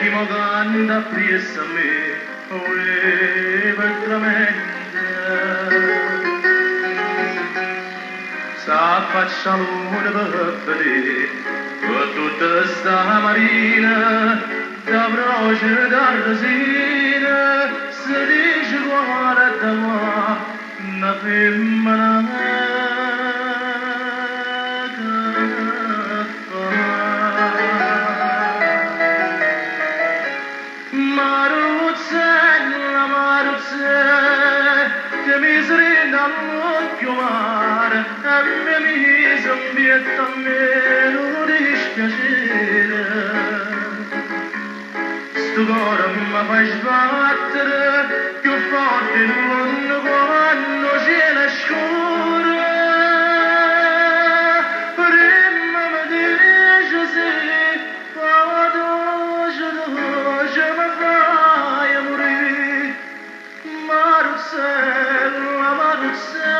chi mi canta presso a me, veramente. Sa faccia luna per vedere, per tutta sta marina, da broce d'arresina, si dice guarda qua, una femmina. Che mi srenda l'occhio mare e mi zambietta a me non dispiacere. Sto cuore mi fa sbattere più forte di quando c'è scura. Prima mi dice sì, poi dopo mi fai morire. Marcella, Marcella.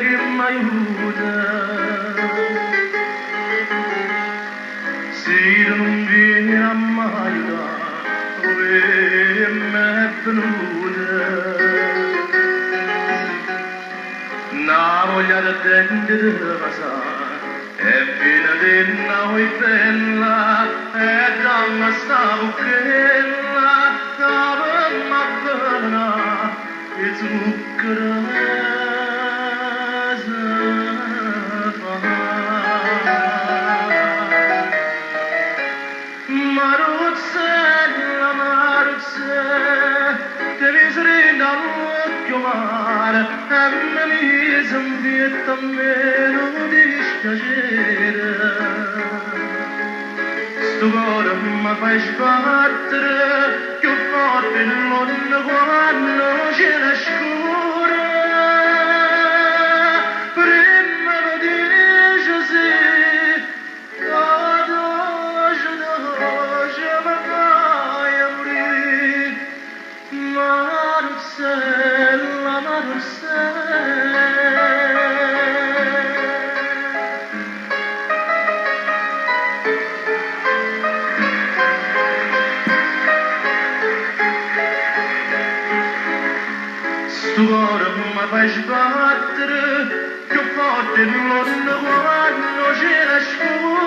Che mi aiuta, se non vieni a m'aiutare, mi è venuta. Na voglia da dente di passare, è piena di noi bella, e dammi sta buchella, che mi appena, e zucchero Maruzzella, Maruzzella, che mi srenda l'occhio mare, e mi zambietta a me non dispiacere. Sto cuore mi fa sbattere più forte non quando c'è la scura. Prima mi dice sì, poi dopo mi fai morire. Marcella, Marcella. Sto cuore mi fa sbattere più forte non quando c'è la scura.